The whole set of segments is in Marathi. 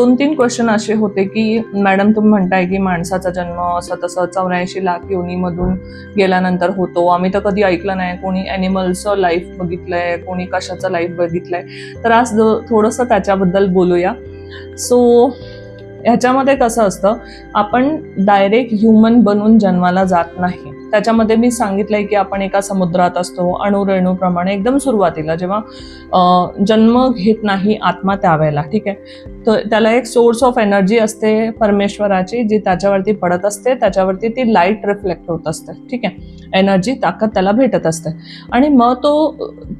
2-3 क्वेश्चन असे होते की मॅडम तुम्ही म्हणताय की माणसाचा जन्म असं तसं 84 लाख योनीमधून गेल्यानंतर होतो. आम्ही तर कधी ऐकलं नाही, कोणी ॲनिमलचं लाईफ बघितलंय, कोणी कशाचं लाईफ बघितलंय. तर आज थोडंसं त्याच्याबद्दल बोलूया. सो ह्याच्यामध्ये कसं असतं, आपण डायरेक्ट ह्युमन बनून जन्माला जात नाही. त्याच्यामध्ये मी सांगितलंय की आपण एका समुद्रात असतो, अणुरेणूप्रमाणे एकदम सुरुवातीला जेव्हा जन्म घेत नाही आत्मा त्यावेळेला, ठीक आहे. तर त्याला एक सोर्स ऑफ एनर्जी असते परमेश्वराची, जी त्याच्यावरती पडत असते, त्याच्यावरती ती लाईट रिफ्लेक्ट होत असते, ठीक आहे. एनर्जी, ताकद त्याला भेटत असते आणि मग तो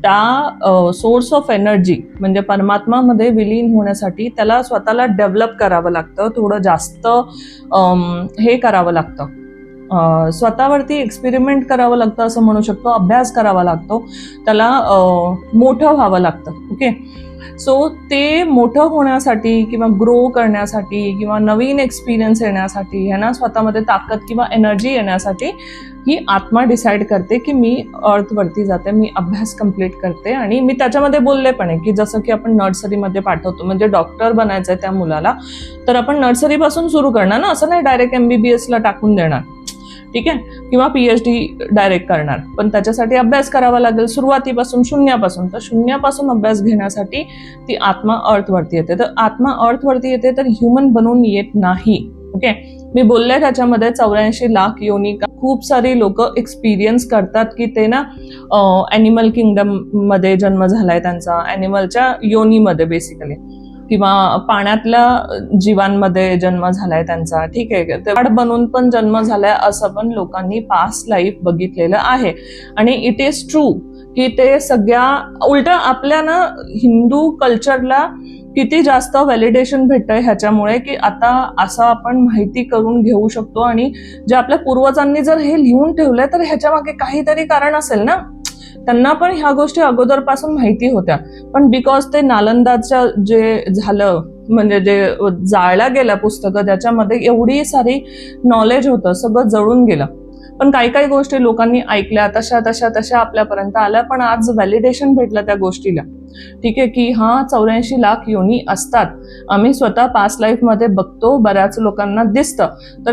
त्या सोर्स ऑफ एनर्जी म्हणजे परमात्मामध्ये विलीन होण्यासाठी त्याला स्वतःला डेव्हलप करावं लागतं, थोडं जास्त हे करावं लागतं, स्वतःवरती एक्सपेरिमेंट करावं लागतं असं म्हणू शकतो, अभ्यास करावा लागतो, त्याला मोठं व्हावं लागतं. ओके. सो ते मोठं होण्यासाठी किंवा ग्रो करण्यासाठी किंवा नवीन एक्सपिरियन्स येण्यासाठी, ह्यांना स्वतःमध्ये ताकद किंवा एनर्जी येण्यासाठी ही आत्मा डिसाईड करते की मी अर्थवरती जाते, मी अभ्यास कंप्लीट करते. आणि मी त्याच्यामध्ये बोलले पण आहे की जसं की आपण नर्सरीमध्ये पाठवतो, म्हणजे डॉक्टर बनायचं आहे त्या मुलाला, तर आपण नर्सरीपासून सुरू करणार ना, असं नाही डायरेक्ट MBBSला टाकून देणार, ठीक आहे, किंवा PhD डायरेक्ट करणार. पण त्याच्यासाठी अभ्यास करावा लागेल सुरुवातीपासून, शून्यापासून. तर शून्यापासून अभ्यास घेण्यासाठी ती आत्मा अर्थवरती येते. तर आत्मा अर्थवरती येते, तर ह्युमन बनून येत नाही. ओके. मी बोलले त्याच्यामध्ये 84 लाख योनी. खूप सारी लोक एक्सपिरियन्स करतात की ते ना ॲनिमल किंगडम मध्ये जन्म झालाय त्यांचा, ॲनिमलच्या योनीमध्ये बेसिकली, किंवा पाण्यातल्या जीवांमध्ये जन्म झालाय त्यांचा, ठीक आहे. झाड बनून पण जन्म झालाय असं पण लोकांनी पास्ट लाईफ बघितलेलं आहे. आणि इट इज ट्रू की ते सगळ्या उलट आपल्या ना हिंदू कल्चरला किती जास्त व्हॅलिडेशन भेटतंय ह्याच्यामुळे, की आता असं आपण माहिती करून घेऊ शकतो. आणि जे आपल्या पूर्वजांनी जर हे लिहून ठेवलंय तर ह्याच्या मागे काहीतरी कारण असेल ना. त्यांना पण ह्या गोष्टी अगोदरपासून माहिती होत्या, पण बिकॉज ते नालंदाचं जे झालं, म्हणजे जे जाळलं गेलं पुस्तकं, त्याच्यामध्ये एवढी सारी नॉलेज होतं, सगळं जळून गेलं. पण काही काही गोष्टी लोकांनी ऐकल्या, तशा तशा तशा आपल्यापर्यंत आल्या. पण आज व्हॅलिडेशन भेटलं त्या गोष्टीला, ठीक आहे, की हा 84 लाख योनी असतात. आम्ही स्वतः पास्ट लाईफमध्ये बघतो, बऱ्याच लोकांना दिसतं. तर